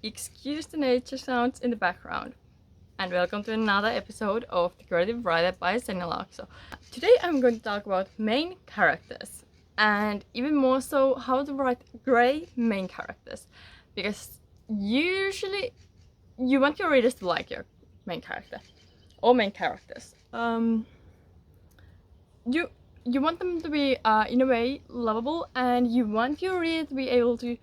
excuse the nature sounds in the background, and welcome to another episode of The Creative Writer by Senilakso. Today I'm going to talk about main characters, and even more so how to write grey main characters, because usually you want your readers to like your main character or main characters. You want them to be in a way lovable, and you want your reader to be able to,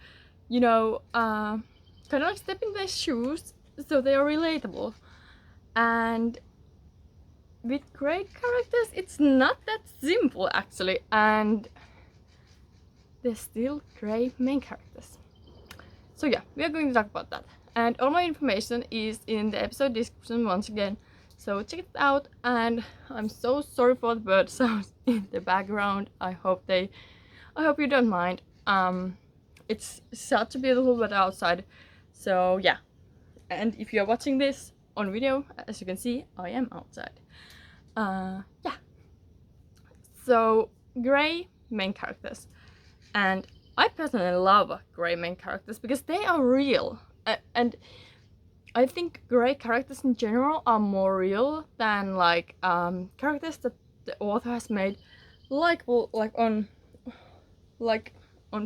kind of like step in their shoes so they are relatable. And with great characters, it's not that simple actually, and they're still great main characters. So yeah, we are going to talk about that. And all my information is in the episode description once again. So check it out, and I'm so sorry for the bird sounds in the background. I hope you don't mind. It's such a beautiful weather outside. So yeah. And if you're watching this on video, as you can see, I am outside. Yeah. So grey main characters. And I personally love grey main characters because they are real. And I think grey characters in general are more real than like characters that the author has made likeable, on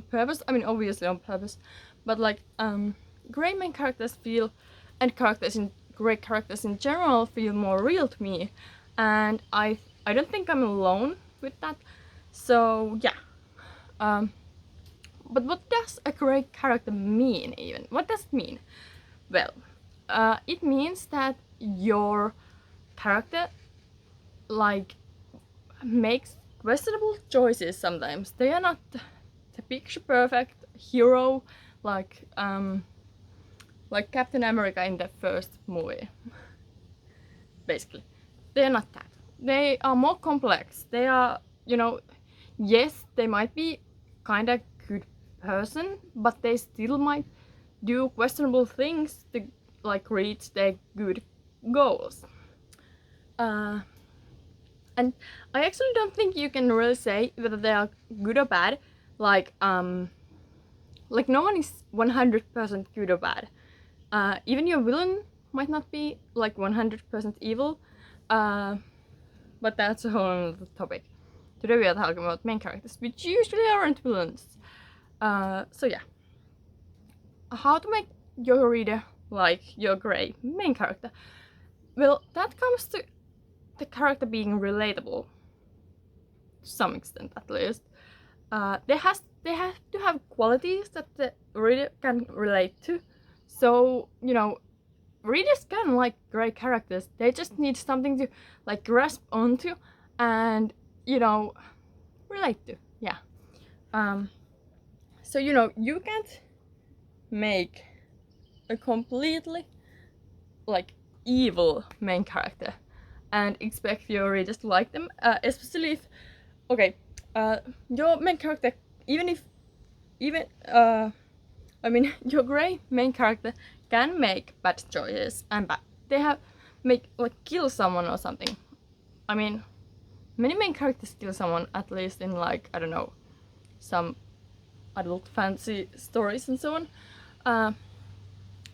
purpose. I mean, obviously on purpose, but like grey main characters feel, and grey characters in general feel more real to me, and I don't think I'm alone with that. So yeah. But what does a grey character mean even? What does it mean? Well, it means that your character like makes questionable choices sometimes. They are not the picture perfect hero like Captain America in the first movie. Basically, they are not that. They are more complex. They are, yes, they might be kind of good person, but they still might do questionable things to like reach their good goals. And I actually don't think you can really say whether they are good or bad. Like no one is 100% good or bad. Even your villain might not be like 100% evil. But that's a whole other topic. Today we are talking about main characters, which usually aren't villains. So yeah. How to make your reader like your grey main character? Well, that comes to the character being relatable, to some extent at least. They have to have qualities that the reader can relate to. So, readers can like grey characters. They just need something to like grasp onto and, relate to. Yeah. So, you can't make a completely like evil main character and expect your readers to like them, especially if your main character, your grey main character can make bad choices and kill someone or something. I mean, many main characters kill someone, at least in like, I don't know, some adult fantasy stories and so on.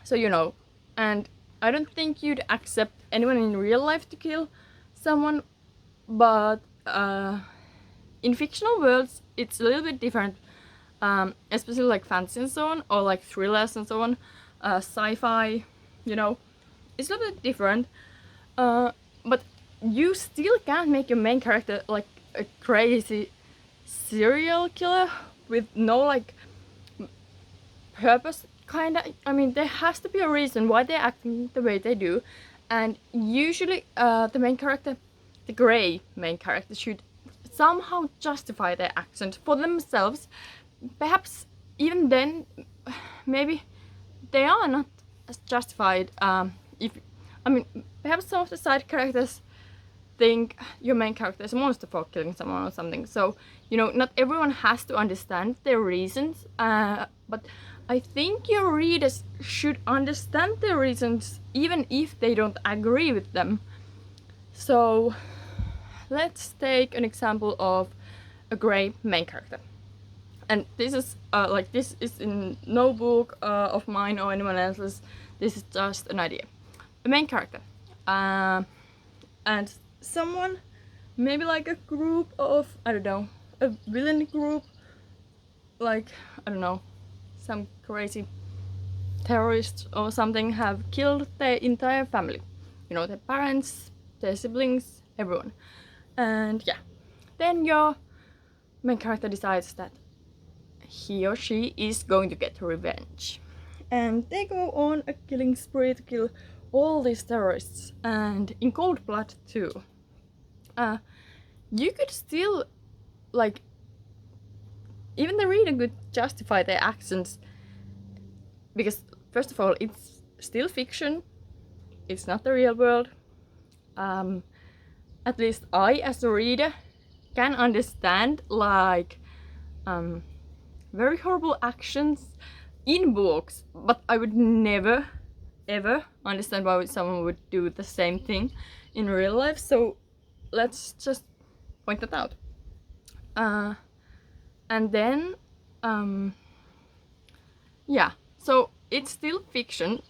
So and I don't think you'd accept anyone in real life to kill someone, but in fictional worlds it's a little bit different, especially like fantasy and so on, or like thrillers and so on, sci-fi, it's a little bit different, but you still can't make your main character like a crazy serial killer with no like purpose, kinda. I mean, there has to be a reason why they're acting the way they do, and usually the main character, the grey main character, should somehow justify their actions for themselves. Perhaps even then, maybe they are not as justified. Perhaps some of the side characters think your main character is a monster for killing someone or something. So, not everyone has to understand their reasons, but I think your readers should understand their reasons even if they don't agree with them. So, let's take an example of a grey main character. and this is in no book of mine or anyone else's. This is just an idea. A main character, and someone, maybe like a group of, I don't know, a villain group, like, I don't know, some crazy terrorists or something have killed their entire family. You know, their parents, their siblings, everyone. And yeah, then your main character decides that he or she is going to get revenge. And they go on a killing spree to kill all these terrorists, and in cold blood too. You could still, like, even the reader could justify their actions, because first of all, it's still fiction, it's not the real world. At least I, as a reader, can understand, like, very horrible actions in books, but I would never ever understand why someone would do the same thing in real life. So let's just point that out. And then yeah, so it's still fiction.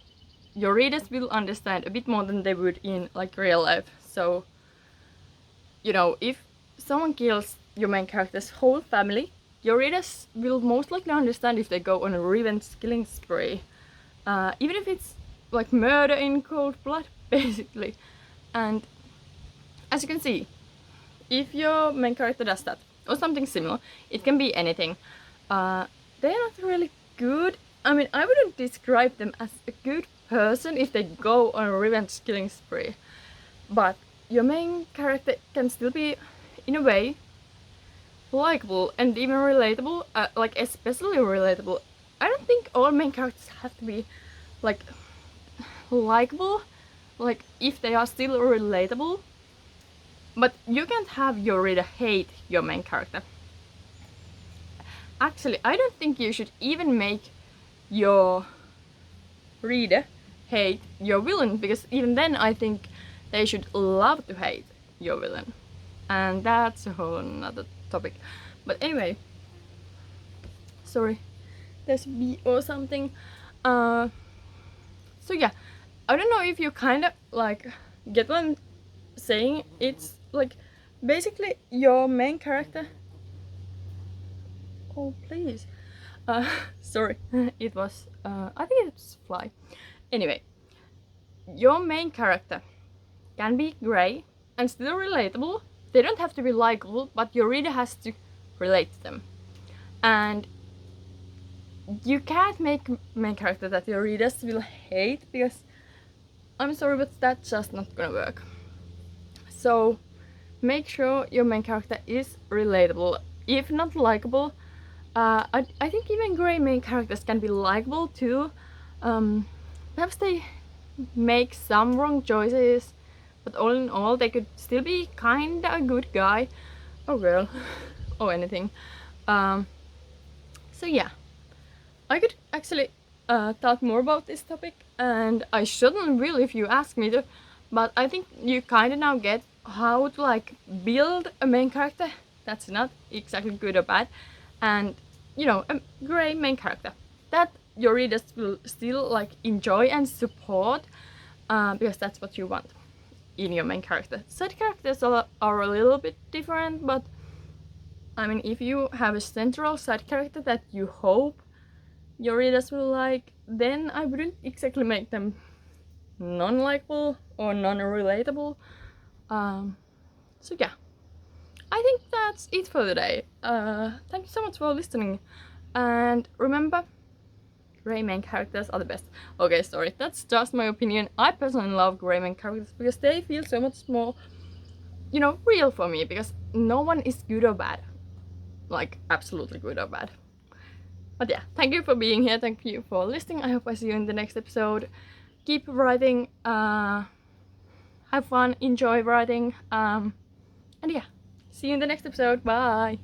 Your readers will understand a bit more than they would in, like, real life. So, you know, if someone kills your main character's whole family, your readers will most likely understand if they go on a revenge killing spree. Even if it's like murder in cold blood, basically. And as you can see, if your main character does that, or something similar, it can be anything, they're not really good. I mean, I wouldn't describe them as a good person if they go on a revenge killing spree. But your main character can still be, in a way, likable and even relatable, like especially relatable. I don't think all main characters have to be, like, likable, like, if they are still relatable. But you can't have your reader hate your main character. Actually, I don't think you should even make your reader hate your villain, because even then I think they should love to hate your villain. And that's a whole another topic. But anyway, sorry, there's a bee or something. So yeah, I don't know if you kind of, like, get what I'm saying. It's like basically your main character. Oh please. Sorry, it was I think it's fly. Anyway, your main character can be grey and still relatable. They don't have to be likable, but your reader has to relate to them. And you can't make main character that your readers will hate, because I'm sorry, but that's just not gonna work. So make sure your main character is relatable, if not likable. I think even grey main characters can be likable too. Perhaps they make some wrong choices, but all in all, they could still be kinda a good guy or girl or anything. So yeah, I could actually talk more about this topic, and I shouldn't really if you ask me to, but I think you kinda now get how to, like, build a main character that's not exactly good or bad, and, you know, a grey main character that your readers will still, like, enjoy and support, because that's what you want in your main character. Side characters are a little bit different, but I mean, if you have a central side character that you hope your readers will like, then I wouldn't exactly make them non-likable or non-relatable. So yeah, I think that's it for today. Thank you so much for listening, and remember, grey main characters are the best. Okay, sorry, that's just my opinion. I personally love grey main characters because they feel so much more, you know, real for me, because no one is good or bad. Like, absolutely good or bad. But yeah, thank you for being here, thank you for listening. I hope I see you in the next episode. Keep writing, have fun, enjoy writing, and yeah, see you in the next episode. Bye!